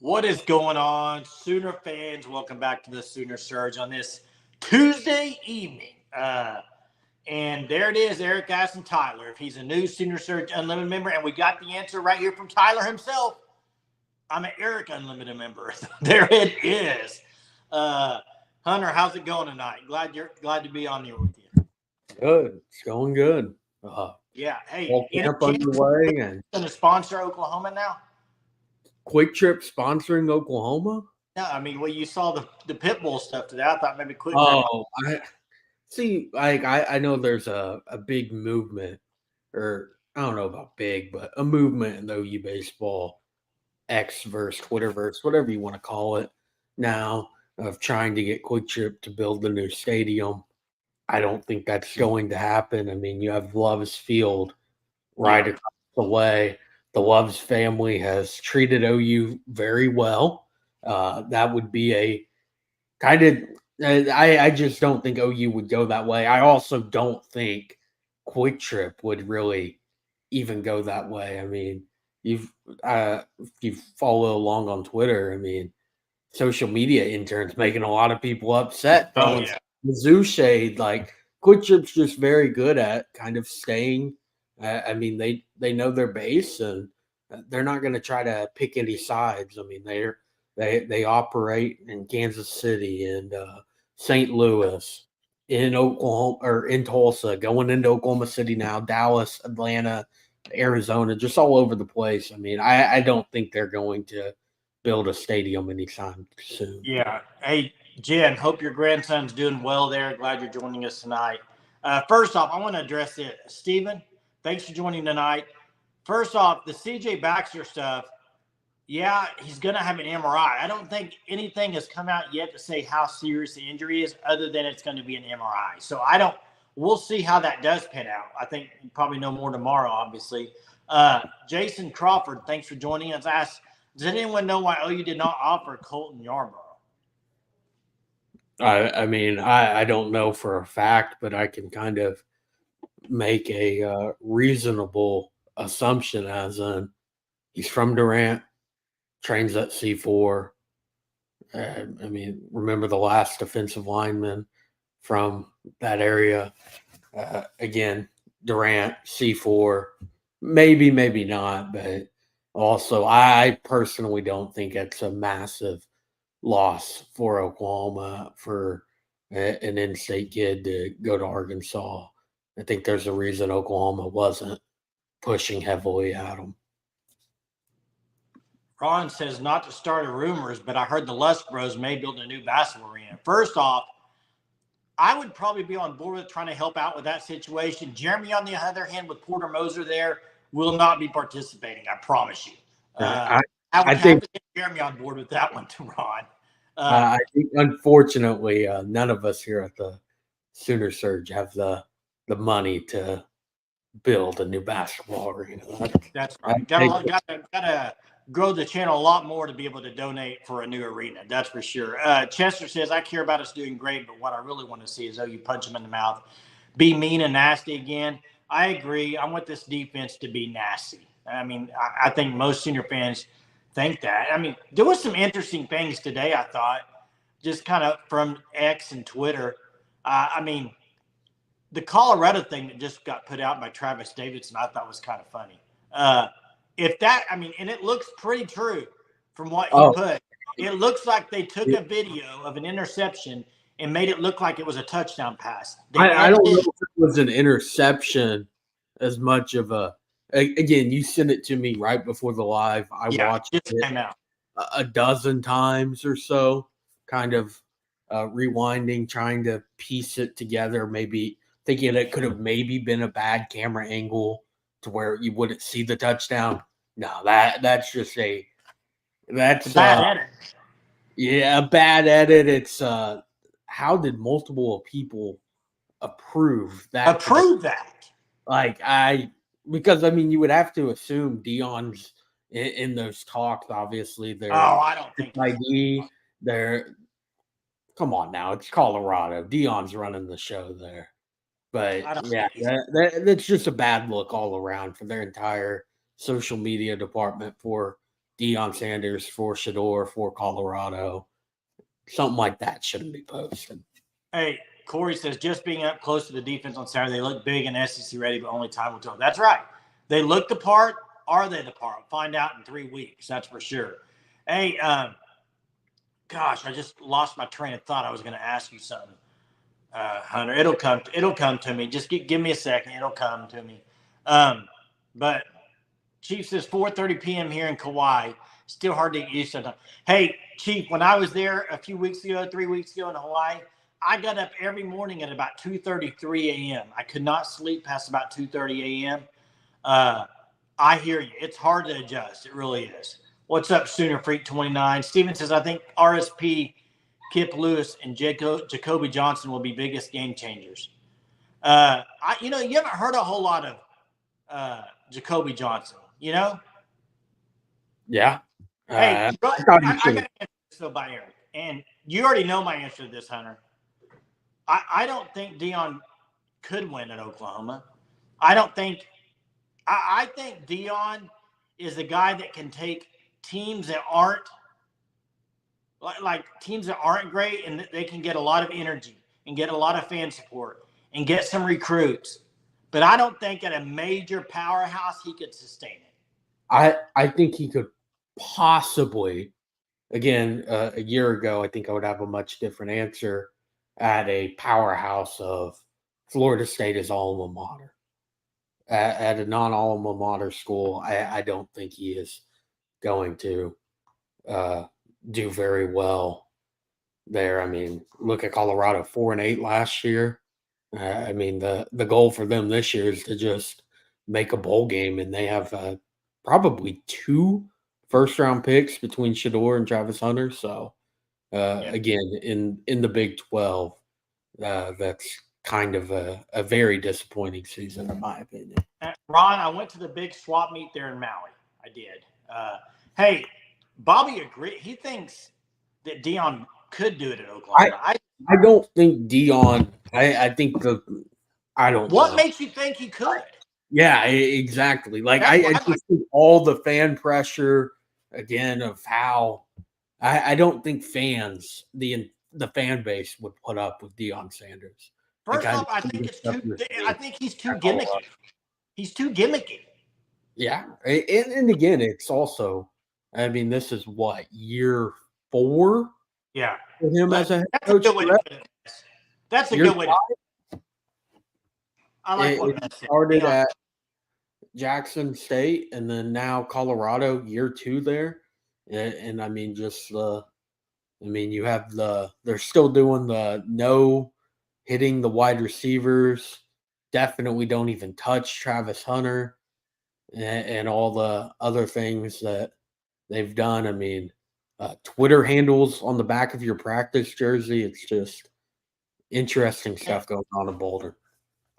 What is going on, Sooner fans? Welcome back to the Sooner Surge on this Tuesday evening. And there it is, Eric asking Tyler if he's a new Sooner Surge Unlimited member, and we got the answer right here from Tyler himself. I'm an Eric Unlimited member. There it is. Hunter, how's it going tonight? Glad to be on here with you. Good. It's going good. Yeah. Hey, Fall any camp chance underway and going to sponsor Oklahoma now? Quick Trip sponsoring Oklahoma. No, I mean, well, you saw the pit bull stuff today. I thought maybe Quick Trip. Oh, I see. Like I know there's a big movement, or I don't know about big, but a movement in the OU baseball X verse, Twitterverse, whatever you want to call it, now of trying to get Quick Trip to build a new stadium. I don't think that's going to happen. I mean, you have Love's Field right across the way. The Love's family has treated OU very well. That would be a kind of. I just don't think OU would go that way. I also don't think Quick Trip would really even go that way. I mean, if you follow along on Twitter, I mean, social media interns making a lot of people upset. Oh yeah. Mizzou shade, like Quick Trip's just very good at kind of staying. I mean, they know their base, and they're not going to try to pick any sides. I mean, they operate in Kansas City and St. Louis, in Oklahoma or in Tulsa, going into Oklahoma City now, Dallas, Atlanta, Arizona, just all over the place. I mean, I don't think they're going to build a stadium anytime soon. Yeah. Hey, Jen, hope your grandson's doing well there. Glad you're joining us tonight. First off, I want to address it. Steven, thanks for joining tonight. First off, the CJ Baxter stuff, yeah, he's going to have an MRI. I don't think anything has come out yet to say how serious the injury is, other than it's going to be an MRI. So we'll see how that does pan out. I think you probably know more tomorrow, obviously. Jason Crawford, thanks for joining us. Asked, does anyone know why OU did not offer Colton Yarborough? I mean, I don't know for a fact, but I can kind of make a reasonable assumption as in he's from Durant, trains at C4. I mean, remember the last defensive lineman from that area. Again, Durant, C4, maybe not, but also I personally don't think it's a massive loss for Oklahoma for an in-state kid to go to Arkansas. I think there's a reason Oklahoma wasn't pushing heavily at him. Ron says not to start rumors, but I heard the Lusk Bros may build a new basketball arena. First off, I would probably be on board with trying to help out with that situation. Jeremy, on the other hand, with Porter Moser there, will not be participating. I promise you. I would have to get Jeremy on board with that one too, Ron. I think, unfortunately, none of us here at the Sooner Surge have the money to build a new basketball arena. That's right. Got to grow the channel a lot more to be able to donate for a new arena. That's for sure. Chester says, I care about us doing great, but what I really want to see is you punch them in the mouth, be mean and nasty again. I agree. I want this defense to be nasty. I mean, I think most senior fans think that. I mean, there was some interesting things today, I thought, just kind of from X and Twitter. I mean, the Colorado thing that just got put out by Travis Davidson, I thought was kind of funny. And it looks pretty true from what he put. It looks like they took a video of an interception and made it look like it was a touchdown pass. I don't know if it was an interception as much of a. Again, you sent it to me right before the live. I watched it a dozen times or so, kind of rewinding, trying to piece it together, maybe thinking it could have maybe been a bad camera angle to where you wouldn't see the touchdown. No, that's just a bad edit. Yeah, a bad edit. It's how did multiple people approve that? Because I mean, you would have to assume Deion's in those talks. Obviously, I don't think ID. They're come on now. It's Colorado. Deion's running the show there. But yeah, that's just a bad look all around for their entire social media department for Deion Sanders for Shador for Colorado. Something like that shouldn't be posted. Hey, Corey says, just being up close to the defense on Saturday, they look big and SEC ready, but only time will tell. That's right. They look the part. Are they the part? Find out in 3 weeks. That's for sure. Hey, gosh, I just lost my train of thought. I was going to ask you something, Hunter. It'll come to me. Just give me a second. It'll come to me. But Chief says 4:30 p.m. here in Kauai. Still hard to get used to. Hey, Chief, when I was there a few weeks ago, 3 weeks ago in Hawaii, I got up every morning at about 2:33 a.m. I could not sleep past about 2:30 a.m. I hear you. It's hard to adjust. It really is. What's up, Sooner Freak 29? Steven says, I think RSP, Kip Lewis, and Jacoby Johnson will be biggest game changers. You haven't heard a whole lot of Jacoby Johnson, you know? Yeah. Hey, I got to answer this though by Eric. And you already know my answer to this, Hunter. I don't think Deion could win at Oklahoma. I think Deion is the guy that can take teams that aren't like teams that aren't great, and they can get a lot of energy and get a lot of fan support and get some recruits. But I don't think at a major powerhouse he could sustain it. I think he could possibly. Again, a year ago, I think I would have a much different answer at a powerhouse of Florida State as alma mater. At a non-alma mater school, I don't think he is going to do very well there. I mean, look at Colorado, 4-8 last year. I mean, the goal for them this year is to just make a bowl game, and they have probably 2 first-round picks between Shador and Travis Hunter. So, again, in the Big 12, that's kind of a very disappointing season, in my opinion. Ron, I went to the big swap meet there in Maui. I did. Hey, Bobby agreed. He thinks that Deion could do it at Oklahoma. I don't think Deion. I think I don't. What makes you think he could? Yeah, exactly. Like I just think all the fan pressure again of how I don't think fans the fan base would put up with Deion Sanders. First off, I think he's too gimmicky. He's too gimmicky. Yeah, and again, it's also. I mean, this is what, year 4? Yeah. For him as a head coach. That's a good way to put it. I like what it started at Jackson State and then now Colorado, year 2 there. And I mean, you have they're still doing the no hitting the wide receivers. Definitely don't even touch Travis Hunter and all the other things that they've done. I mean, Twitter handles on the back of your practice jersey. It's just interesting stuff going on in Boulder.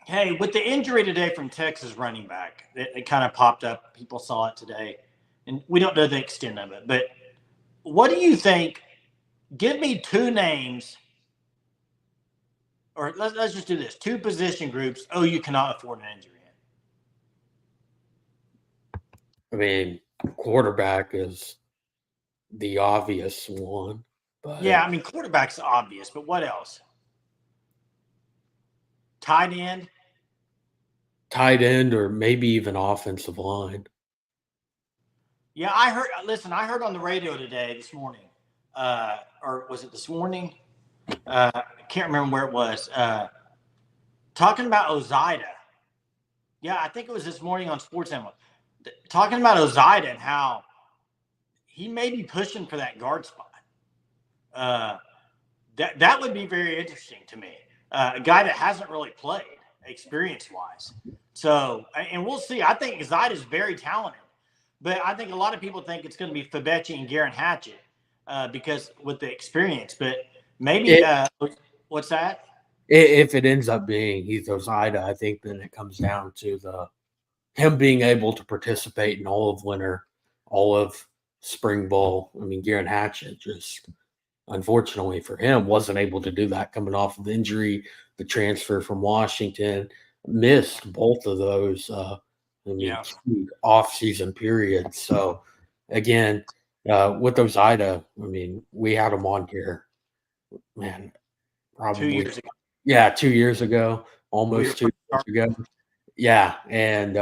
Hey, with the injury today from Texas running back, it kind of popped up. People saw it today, and we don't know the extent of it. But what do you think? Give me 2 names, or let's just do this: 2 position groups. You cannot afford an injury in. I mean, quarterback is the obvious one. But yeah, I mean, quarterback's obvious, but what else? Tight end, or maybe even offensive line. Yeah, I heard on the radio this morning, or was it this morning? I can't remember where it was. Talking about Ozida. Yeah, I think it was this morning on Sports Animal. Talking about Ozida and how he may be pushing for that guard spot. That would be very interesting to me. A guy that hasn't really played experience-wise. So, and we'll see. I think Ozida is very talented, but I think a lot of people think it's going to be Fabechi and Garen Hatchett because with the experience. But maybe what's that? If it ends up being Heath Ozida, I think then it comes down to him being able to participate in all of winter, all of spring ball. I mean, Garen Hatchett just, unfortunately for him, wasn't able to do that coming off of the injury, the transfer from Washington, missed both of those off-season periods. So, again, with Ozida, I mean, we had him on here, man, 2 probably, years ago. yeah, 2 years ago, We were almost 2 years first. ago. Yeah, and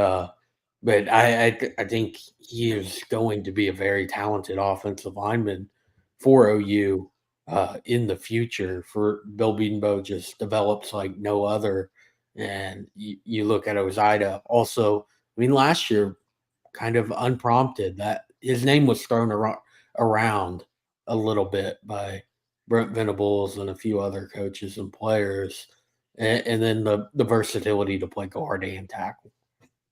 but I think he is going to be a very talented offensive lineman for OU in the future. For Bill Bedenbaugh just develops like no other. And you look at Ozida. Also, I mean, last year, kind of unprompted, that his name was thrown around a little bit by Brent Venables and a few other coaches and players, and then the versatility to play guard and tackle.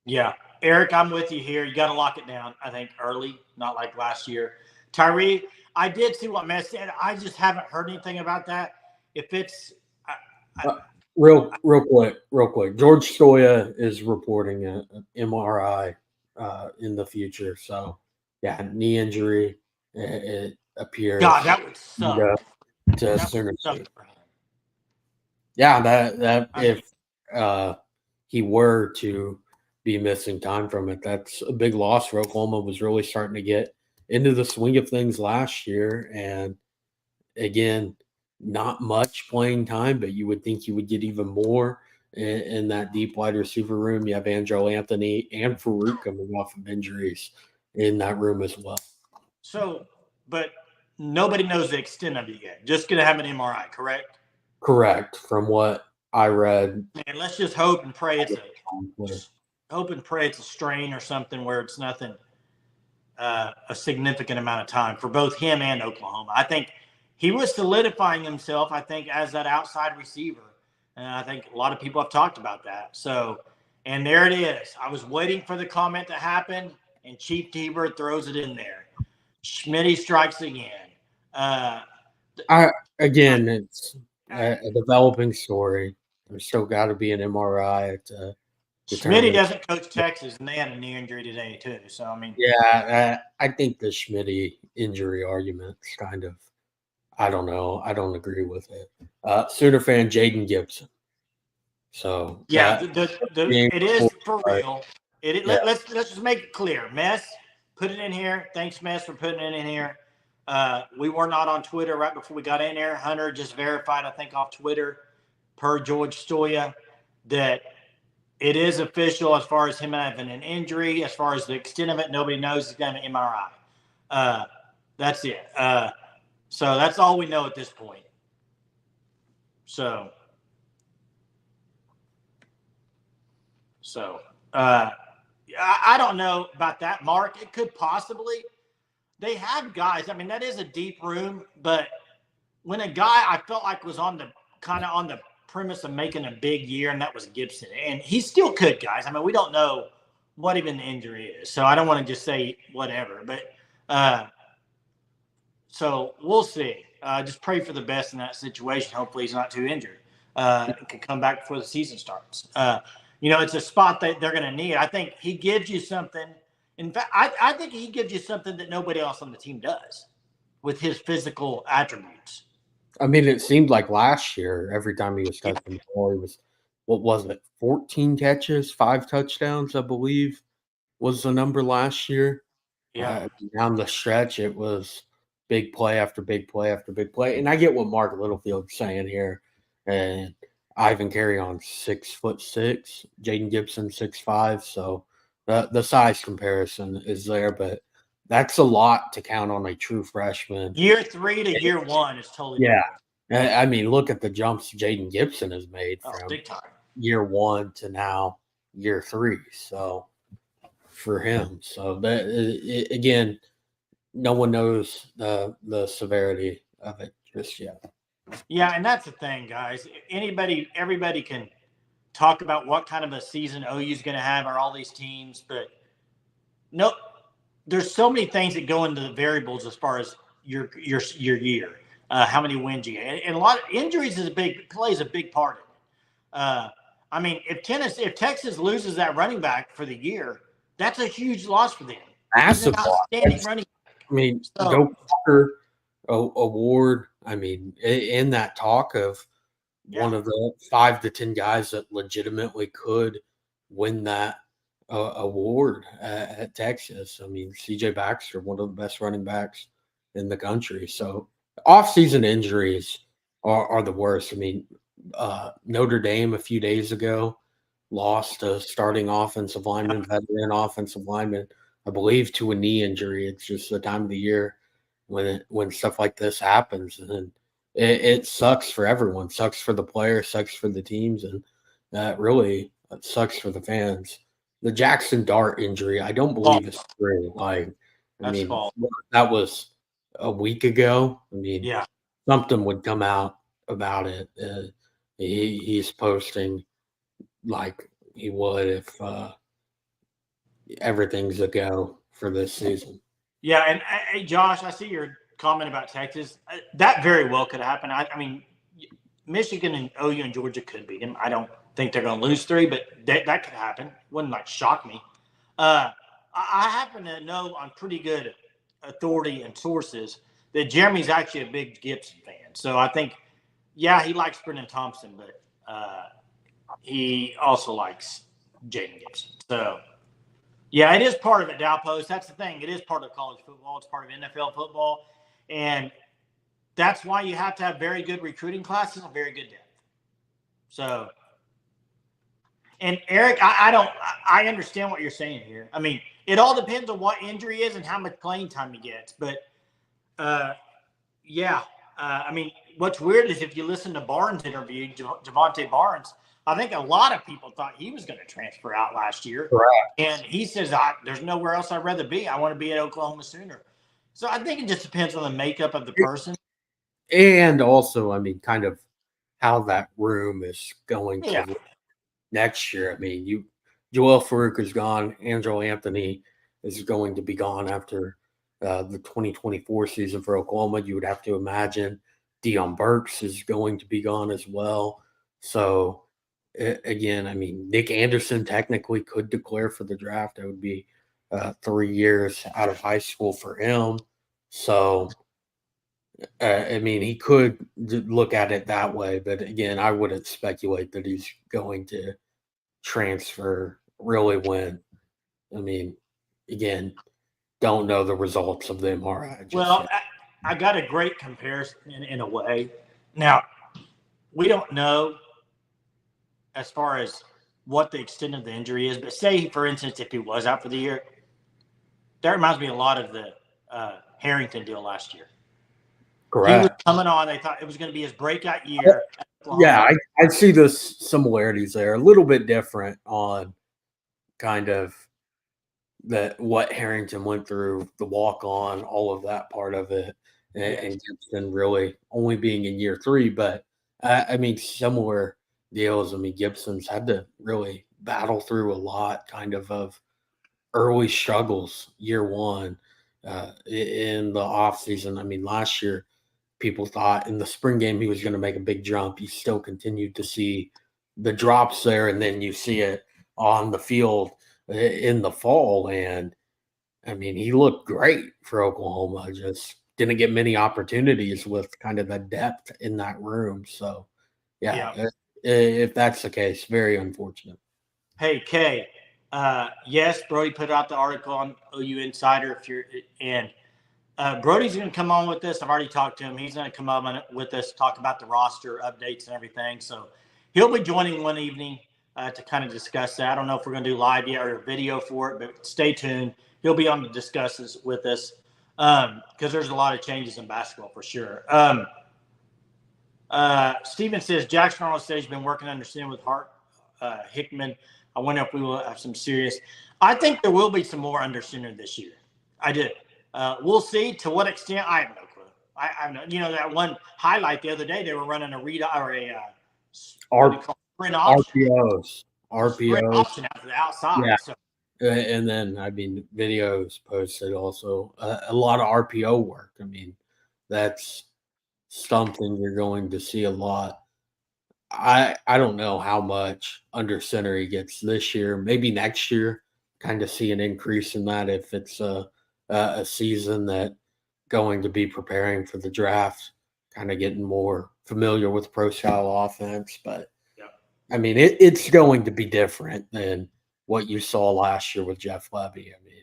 Yeah. Eric, I'm with you here. You got to lock it down, I think, early, not like last year. Tyree, I did see what Mess said. I just haven't heard anything about that. If it's. Real quick. George Stoya is reporting an MRI in the future. So, yeah, knee injury. It appears. God, that would suck. To Sooner Suck State. for him. Yeah, that if he were to be missing time from it, that's a big loss for Oklahoma. Was really starting to get into the swing of things last year, and again, not much playing time, but you would think you would get even more in that deep wide receiver room. You have Andrew Anthony and Farouk coming off of injuries in that room as well. So, but nobody knows the extent of it yet. Just going to have an MRI, correct? Correct, from what I read. And let's just hope and pray it's a strain or something where it's nothing, a significant amount of time for both him and Oklahoma. I think he was solidifying himself, I think, as that outside receiver. And I think a lot of people have talked about that. So, and there it is. I was waiting for the comment to happen, and Chief T-Bird throws it in there. Schmitty strikes again. It's a developing story. There's still got to be an MRI to Schmitty doesn't coach Texas, and they had a knee injury today too. So I mean, yeah, I think the Schmitty injury argument's kind of, I don't know, I don't agree with it. Sooner fan Jaden Gibson. So yeah, it is for real. Let's just make it clear. Mess, put it in here. Thanks, Mess, for putting it in here. We were not on Twitter right before we got in there. Hunter just verified, I think, off Twitter, per George Stoya, that it is official as far as him having an injury. As far as the extent of it, nobody knows. He's got an MRI. That's it. So that's all we know at this point. So I don't know about that, Mark. It could possibly. They have guys. I mean, that is a deep room, but when a guy I felt like was on the premise of making a big year, and that was Gibson, and he still could, guys. I mean, we don't know what even the injury is, so I don't want to just say whatever. But so we'll see. Just pray for the best in that situation. Hopefully, he's not too injured. Can come back before the season starts. It's a spot that they're going to need. I think he gives you something. In fact, I think he gives you something that nobody else on the team does with his physical attributes. I mean, it seemed like last year, every time he was touching the ball, he was, what was it, 14 catches, 5 touchdowns, I believe, was the number last year. Yeah. Down the stretch, it was big play after big play after big play. And I get what Mark Littlefield's saying here. And Ivan Carrion 6'6", Jaden Gibson 6'5". So the size comparison is there, but that's a lot to count on a true freshman. Year 3 to year 1 is totally different. I mean, look at the jumps Jaden Gibson has made from big time. year 1 to now year 3. So for him, so that again, no one knows the severity of it just yet. Yeah, and that's the thing, guys. Everybody can talk about what kind of a season OU is going to have, or all these teams, but no, there's so many things that go into the variables as far as your year, how many wins you get, and a lot of injuries plays a big part of it. I mean, if Texas loses that running back for the year, that's a huge loss for them. Massive outstanding running back. I mean, Joe Parker award. I mean, in that talk of one of the 5 to 10 guys that legitimately could win that award at Texas. I mean, CJ Baxter, one of the best running backs in the country. So off-season injuries are the worst. I mean, Notre Dame a few days ago lost a starting offensive lineman, veteran offensive lineman, I believe, to a knee injury. It's just the time of the year when stuff like this happens, and it sucks for everyone. Sucks for the players, sucks for the teams, and that really sucks for the fans. The Jackson Dart injury, I don't believe is true. Like, I That's mean, false. that was a week ago. I mean, Yeah. something would come out about it. He's posting like he would if everything's a go for this season. Yeah, and hey, Josh, I see your comment about Texas. That very well could happen. I mean, Michigan and OU and Georgia could beat them. I don't think they're going to lose 3, but that could happen. Wouldn't like shock me. I happen to know on pretty good authority and sources that Jeremy's actually a big Gibson fan. So I think, yeah, he likes Brennan Thompson, but he also likes Jaden Gibson. So, yeah, it is part of it, Dowpost. That's the thing. It is part of college football. It's part of NFL football. And that's why you have to have very good recruiting classes and very good depth. So, and Eric, I understand what you're saying here. I mean, it all depends on what injury is and how much playing time he gets. But, yeah, I mean, what's weird is if you listen to Barnes' interview, Javonte Barnes, I think a lot of people thought he was going to transfer out last year. Correct. And he says, there's nowhere else I'd rather be. I want to be at Oklahoma Sooner. So I think it just depends on the makeup of the person. And also, I mean, kind of how that room is going to look next year. I mean, Joel Farouk is gone. Angelo Anthony is going to be gone after the 2024 season for Oklahoma. You would have to imagine Deion Burks is going to be gone as well. So, again, I mean, Nick Anderson technically could declare for the draft. It would be 3 years out of high school for him. So, I mean, he could look at it that way, but again, I wouldn't speculate that he's going to transfer really when. I mean, again, don't know the results of the MRI. Well, I got a great comparison in a way. Now, we don't know as far as what the extent of the injury is, but say, for instance, if he was out for the year, that reminds me a lot of the Harrington deal last year. Correct. He was coming on. They thought it was going to be his breakout year. Yeah, I see the similarities there. A little bit different on kind of what Harrington went through, the walk on, all of that part of it, and Gibson really only being in year 3. But I mean, similar deals. I mean, Gibson's had to really battle through a lot kind of early struggles year 1 in the offseason. I mean, last year, people thought in the spring game he was going to make a big jump. You still continued to see the drops there, and then you see it on the field in the fall. And, I mean, he looked great for Oklahoma, just didn't get many opportunities with kind of the depth in that room. So, yeah. If that's the case, very unfortunate. Hey, Kay, yes, Brody put out the article on OU Insider. Brody's going to come on with this. I've already talked to him. He's going to come on with us, talk about the roster updates and everything. So he'll be joining one evening to kind of discuss that. I don't know if we're going to do live yet or video for it, but stay tuned. He'll be on to discuss this with us because there's a lot of changes in basketball for sure. Steven says, Jackson Arnold says he's been working under center with Hart Hickman. I wonder if we will have some serious. I think there will be some more under center this year. I do. We'll see to what extent. I have no clue. I know, that one highlight the other day, they were running a read or a sprint option. RPOs option out to the outside. Yeah. So. And then, I mean, videos posted also a lot of RPO work. I mean, that's something you're going to see a lot. I don't know how much under center he gets this year. Maybe next year, kind of see an increase in that if it's a season that going to be preparing for the draft, kind of getting more familiar with pro style offense. But I mean, it's going to be different than what you saw last year with Jeff Levy. I mean,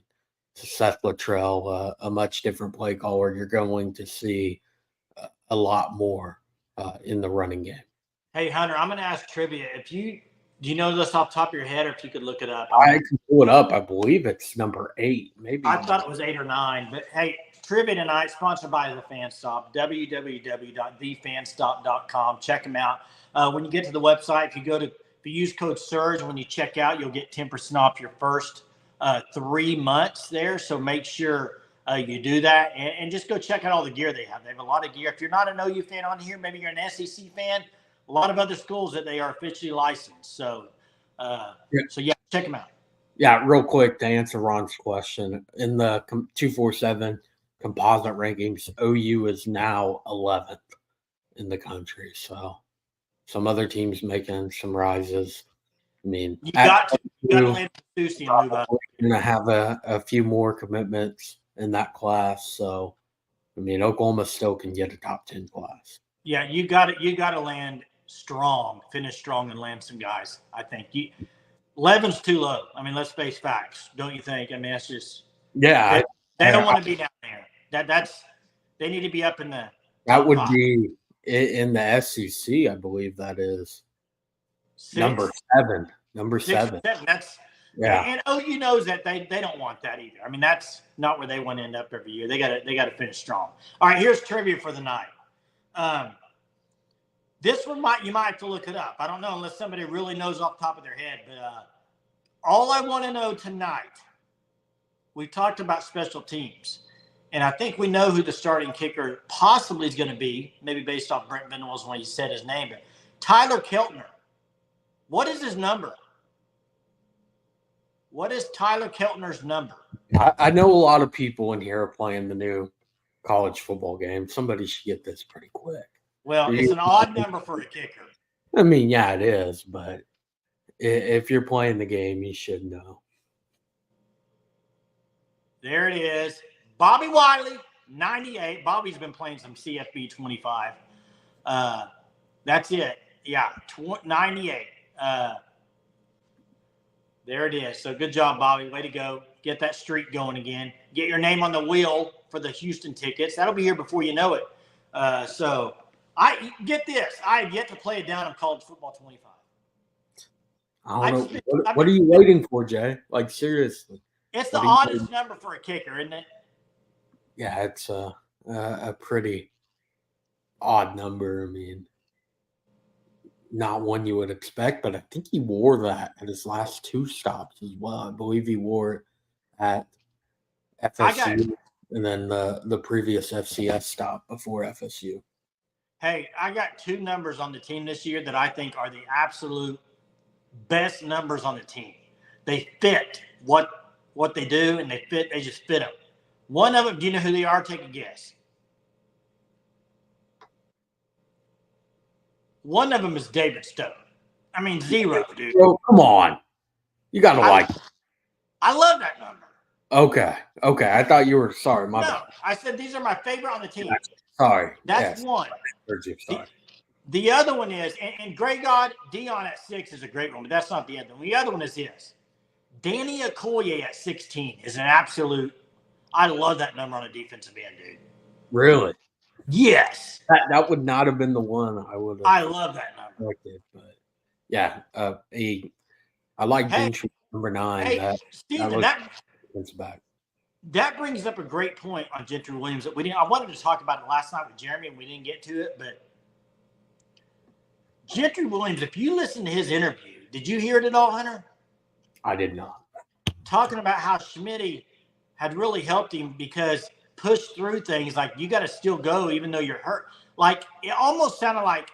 Seth Luttrell, a much different play caller. You're going to see a lot more in the running game. Hey, Hunter, I'm going to ask trivia. Do you know this off the top of your head, or if you could look it up? I can pull it up. I believe it's number 8. Maybe I thought it was 8 or 9. But hey, trivia tonight sponsored by The Fan Stop. www.thefanstop.com. Check them out. When you get to the website, if you use code SURGE when you check out, you'll get 10% off your first 3 months there. So make sure you do that, and just go check out all the gear they have. They have a lot of gear. If you're not an OU fan on here, maybe you're an SEC fan. A lot of other schools that they are officially licensed. So, check them out. Yeah, real quick to answer Ron's question. In the 247 composite rankings, OU is now 11th in the country. So some other teams making some rises. I mean, you got to land Susie and move up. We're going to have a few more commitments in that class. So, I mean, Oklahoma still can get a top 10 class. Yeah, you got to land strong, finish strong, and land some guys. I think 11's too low. I mean, let's face facts, don't you think? I mean, that's just they don't want to be down there. They need to be up in the. That would be in the SEC, I believe that is 6, number 7. Number 7. That's and OU knows that they don't want that either. I mean, that's not where they want to end up every year. They got to finish strong. All right, here's trivia for the night. This one you might have to look it up. I don't know unless somebody really knows off the top of their head. But all I want to know tonight, we talked about special teams, and I think we know who the starting kicker possibly is going to be, maybe based off Brent Venables when he said his name. But Tyler Keltner, what is his number? What is Tyler Keltner's number? I know a lot of people in here are playing the new college football game. Somebody should get this pretty quick. Well, it's an odd number for a kicker. I mean, yeah, it is, but if you're playing the game, you should know. There it is. Bobby Wiley, 98. Bobby's been playing some CFB 25. That's it. Yeah, 98. There it is. So good job, Bobby. Way to go. Get that streak going again. Get your name on the wheel for the Houston tickets. That'll be here before you know it. So I get this. I have yet to play it down on college football 25. I don't know. What are you waiting for, Jay? Like, seriously. It's the oddest number for a kicker, isn't it? Yeah, it's a pretty odd number. I mean, not one you would expect, but I think he wore that at his last 2 stops as well. I believe he wore it at FSU and then the previous FCS stop before FSU. Hey, I got 2 numbers on the team this year that I think are the absolute best numbers on the team. They fit what they do, and they just fit them. One of them, do you know who they are? Take a guess. One of them is David Stone. I mean, 0, dude. Oh, come on. You got to like it. I love that number. Okay. I thought you were sorry. My bad. I said these are my favorite on the team. Sorry. That's one. Sorry. The other one is, and Great God, Deion at 6 is a great one, but that's not the other one. The other one is this. Danny Okoye at 16 is an absolute, I love that number on a defensive end, dude. Really? Yes. That would not have been the one I would have. I love that number. But yeah, I like Gentry number 9. Hey, Steven, back. That brings up a great point on Gentry Williams that I wanted to talk about it last night with Jeremy, and we didn't get to it, but Gentry Williams, if you listen to his interview, did you hear it at all, Hunter? I did not. Talking about how Schmitty had really helped him because pushed through things like you got to still go even though you're hurt. Like it almost sounded like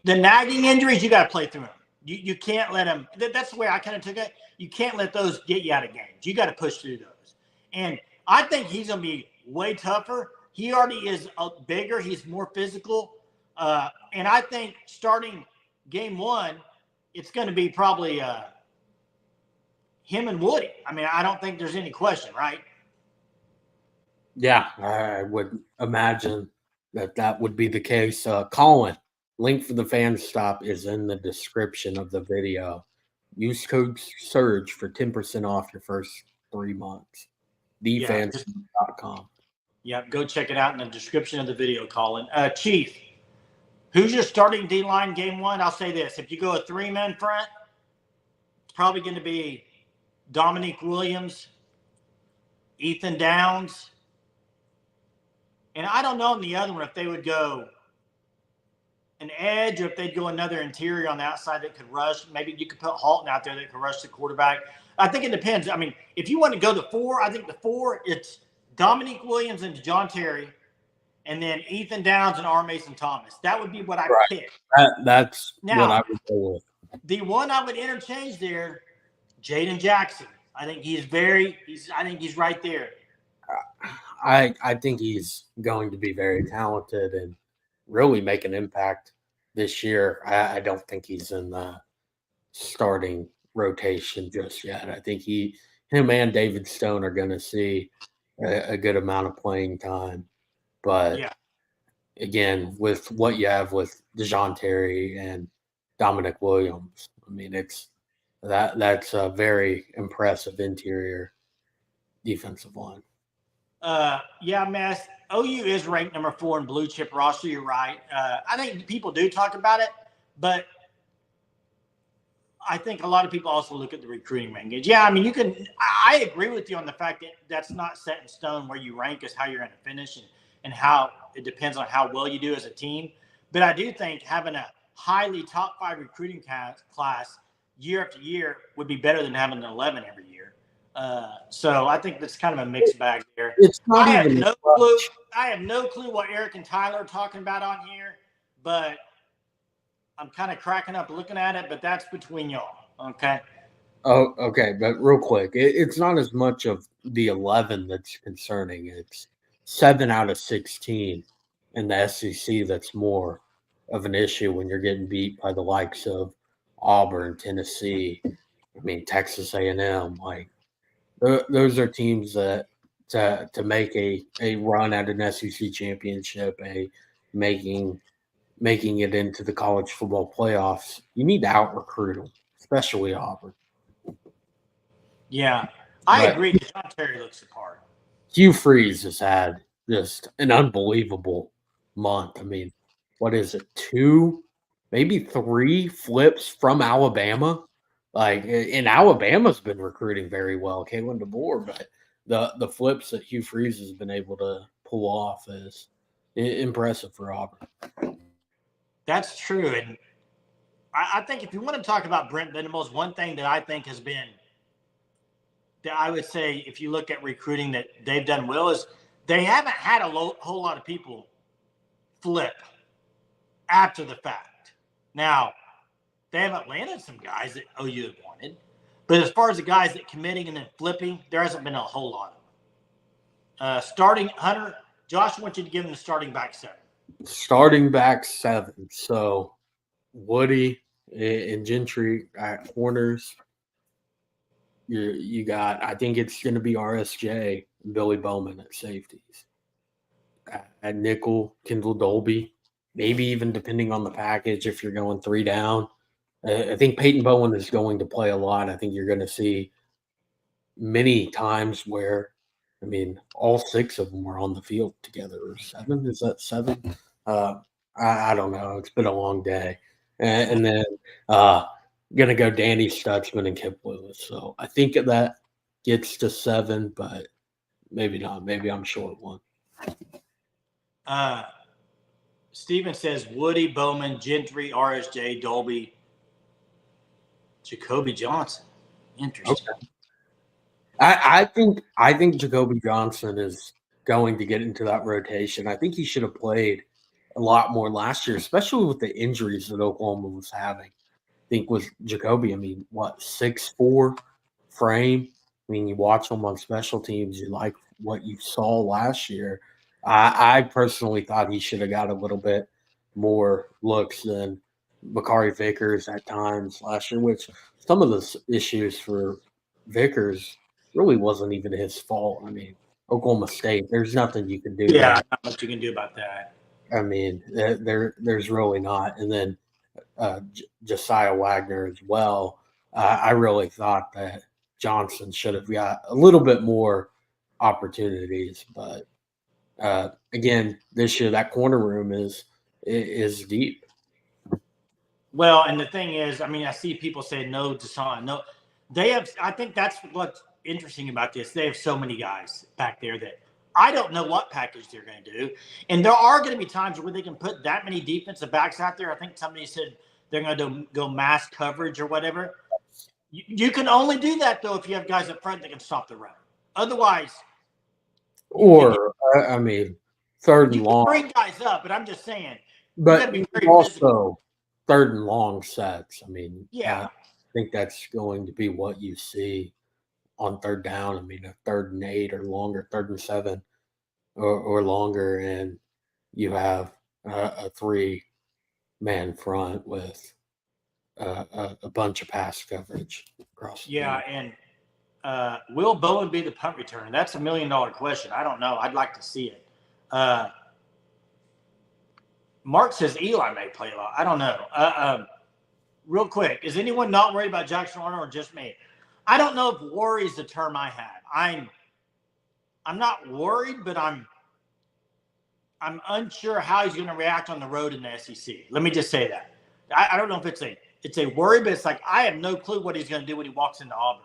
the nagging injuries, you got to play through them. You can't let them. That's the way I kind of took it. You can't let those get you out of games. You got to push through those. And I think he's going to be way tougher. He already is bigger. He's more physical. And I think starting game 1, it's going to be probably him and Woody. I mean, I don't think there's any question, right? Yeah, I would imagine that would be the case. Colin, Link for the fan stop is in the description of the video. Use code SURGE for 10% off your first 3 months. Thefanscoop.com. Yep, go check it out in the description of the video, Colin. Chief, who's your starting D-line game one? I'll say this. If you go a 3-man front, it's probably going to be Dominique Williams, Ethan Downs, and I don't know in the other one if they would go an edge or if they'd go another interior on the outside that could rush. Maybe you could put Halton out there that could rush the quarterback. I think it depends. I mean, if you want to go to 4, I think the 4, it's Dominique Williams and John Terry, and then Ethan Downs and R. Mason Thomas. That would be what I pick. That's what I would go with. The one I would interchange there, Jaden Jackson. I think he's right there. I think he's going to be very talented and really make an impact this year. I don't think he's in the starting rotation just yet. I think him and David Stone are going to see a good amount of playing time. But again, with what you have with DeJoun Terry and Dominic Williams, I mean, that's a very impressive interior defensive line. Mess. OU is ranked number 4 in blue chip roster. You're right. I think people do talk about it, but I think a lot of people also look at the recruiting rankings. Yeah, I mean, I agree with you on the fact that that's not set in stone where you rank is how you're going to finish and how it depends on how well you do as a team. But I do think having a highly top 5 recruiting class year after year would be better than having an 11 every year. So I think that's kind of a mixed bag there. It's not I have no clue what Eric and Tyler are talking about on here, but I'm kind of cracking up looking at it, but that's between y'all. Okay. Oh, okay. But real quick, it's not as much of the 11 that's concerning. It's 7 out of 16 in the SEC that's more of an issue when you're getting beat by the likes of Auburn, Tennessee, I mean, Texas A&M. Like, those are teams that to make a run at an SEC championship, making it into the college football playoffs, you need to out-recruit them, especially Auburn. Yeah, I agree. John Terry looks the part. Hugh Freeze has had just an unbelievable month. I mean, what is it, 2, maybe 3 flips from Alabama? Like, and Alabama's been recruiting very well, Kalen DeBoer, but the flips that Hugh Freeze has been able to pull off is impressive for Auburn. That's true. And I think if you want to talk about Brent Venables, one thing that I think has been that I would say if you look at recruiting that they've done well is they haven't had a whole lot of people flip after the fact. Now, they haven't landed some guys that OU have wanted. But as far as the guys that committing and then flipping, there hasn't been a whole lot of them. Starting, Hunter, Josh, I want you to give him the starting back 7. Starting back 7. So Woody and Gentry at corners. You got, I think it's going to be RSJ and Billy Bowman at safeties. At nickel, Kendall Dolby. Maybe even depending on the package, if you're going 3 down. I think Peyton Bowen is going to play a lot. I think you're going to see many times where, I mean, all 6 of them were on the field together. Or 7? Is that 7? I don't know. It's been a long day. And then going to go Danny Stutzman and Kip Lewis. So I think that gets to 7, but maybe not. Maybe I'm short 1. Steven says Woody, Bowman, Gentry, RSJ, Dolby, Jacoby Johnson. Interesting. Okay. I think Jacoby Johnson is going to get into that rotation. I think he should have played a lot more last year, especially with the injuries that Oklahoma was having. I think with Jacoby, I mean, 6'4" frame. I mean, you watch him on special teams, you like what you saw last year. I personally thought he should have got a little bit more looks than Bakari Vickers at times last year, which some of the issues for Vickers really wasn't even his fault. I mean, Oklahoma State, there's nothing you can do. Yeah, not much you can do about that. I mean, there's really not. And then Josiah Wagner as well. I really thought that Johnson should have got a little bit more opportunities, but again, this year that corner room is deep. Well, and the thing is, I mean, I see people say no Deshaun. No, they have. I think that's what's interesting about this. They have so many guys back there that I don't know what package they're going to do. And there are going to be times where they can put that many defensive backs out there. I think somebody said they're going to go mass coverage or whatever. You can only do that, though, if you have guys up front that can stop the run. Otherwise, or I mean, third and long. Bring guys up, but I'm just saying. But also third and long sets. I mean, yeah, I think that's going to be what you see on third down. I mean, a 3rd and 8 or longer, 3rd and 7 or longer, and you have a 3-man front with a bunch of pass coverage across. Yeah, and will Bowen be the punt returner? That's $1 million question. I don't know. I'd like to see it. Mark says Eli may play a lot. I don't know. Real quick, is anyone not worried about Jackson Arnold or just me? I don't know if worry is the term I have. I'm not worried, but I'm unsure how he's going to react on the road in the SEC. Let me just say that. I don't know if it's a worry, but it's like I have no clue what he's going to do when he walks into Auburn.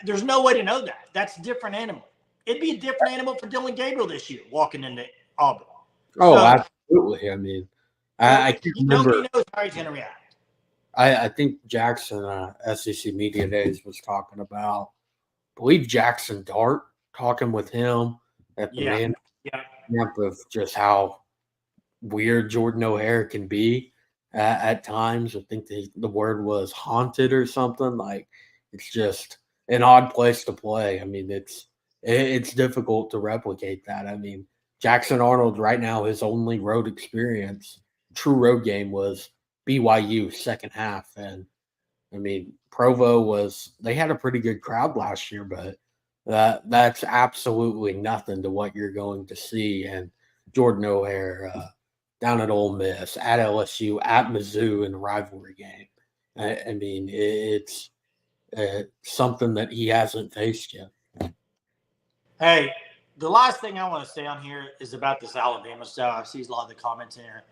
There's no way to know that. That's a different animal. It'd be a different animal for Dylan Gabriel this year walking into Auburn. Oh, so, absolutely. I mean, I can't remember. Nobody knows how he's going to react. I think Jackson, SEC Media Days, was talking about, I believe Jackson Dart, talking with him at the man camp of just how weird Jordan O'Hare can be at times. I think the word was haunted or something. Like, it's just an odd place to play. I mean, it's difficult to replicate that. I mean, Jackson Arnold right now, his only road experience, true road game was BYU second half. And I mean, Provo they had a pretty good crowd last year, but that's absolutely nothing to what you're going to see. And Jordan O'Hare down at Ole Miss, at LSU, at Mizzou in the rivalry game. I mean, it's something that he hasn't faced yet. Hey, the last thing I want to say on here is about this Alabama stuff. I see a lot of the comments in here.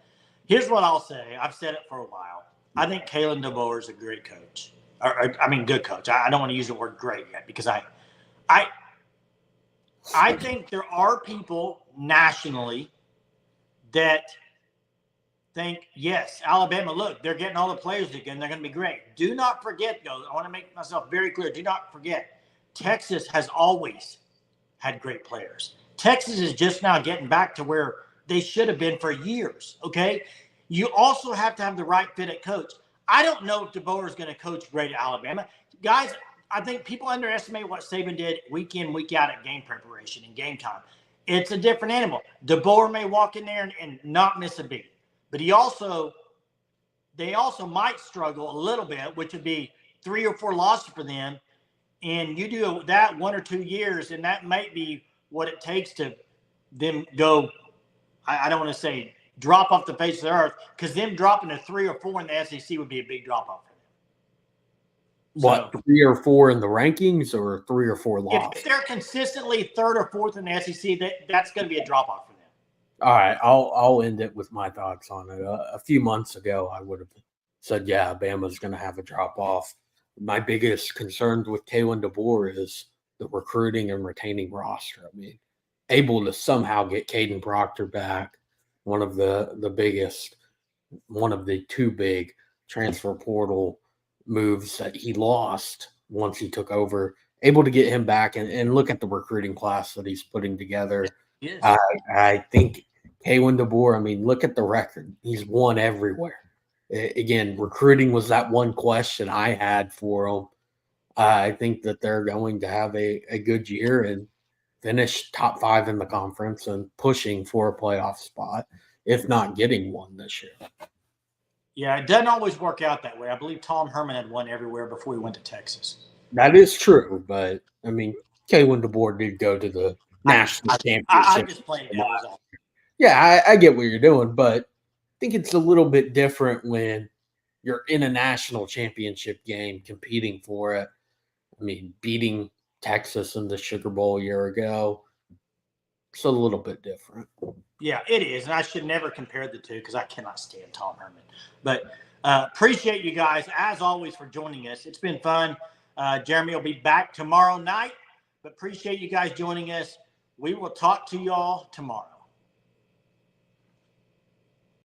Here's what I'll say. I've said it for a while. I think Kalen DeBoer is a great coach. Good coach. I don't want to use the word great yet because I think there are people nationally that think, yes, Alabama, look, they're getting all the players again. They're going to be great. Do not forget, though, I want to make myself very clear. Do not forget, Texas has always had great players. Texas is just now getting back to where they should have been for years, okay? You also have to have the right fit at coach. I don't know if DeBoer is going to coach great at Alabama. Guys, I think people underestimate what Saban did week in, week out at game preparation and game time. It's a different animal. DeBoer may walk in there and not miss a beat. But they also might struggle a little bit, which would be 3 or 4 losses for them. And you do that 1 or 2 years, and that might be what it takes to them go, I don't want to say drop off the face of the earth, because them dropping to 3 or 4 in the SEC would be a big drop off for them. What, so, 3 or 4 in the rankings or 3 or 4 losses? If they're consistently 3rd or 4th in the SEC, that's going to be a drop off for them. All right, I'll end it with my thoughts on it. A few months ago, I would have said, yeah, Bama's going to have a drop off. My biggest concern with Kalen DeBoer is the recruiting and retaining roster. I mean, able to somehow get Caden Proctor back, one of the 2 big transfer portal moves that he lost once he took over, able to get him back and look at the recruiting class that he's putting together. Yes. I think Kalen DeBoer, I mean, look at the record. He's won everywhere. Again, recruiting was that one question I had for him. I think that they're going to have a good year and finish top 5 in the conference and pushing for a playoff spot, if not getting one this year. Yeah, it doesn't always work out that way. I believe Tom Herman had won everywhere before he went to Texas. That is true, but, I mean, Kalen DeBoer did go to the national championship. I just played that. Yeah, I get what you're doing, but I think it's a little bit different when you're in a national championship game competing for it. I mean, beating Texas in the Sugar Bowl a year ago, it's a little bit different. Yeah, it is. And I should never compare the two because I cannot stand Tom Herman. But appreciate you guys, as always, for joining us. It's been fun. Jeremy will be back tomorrow night. But appreciate you guys joining us. We will talk to y'all tomorrow.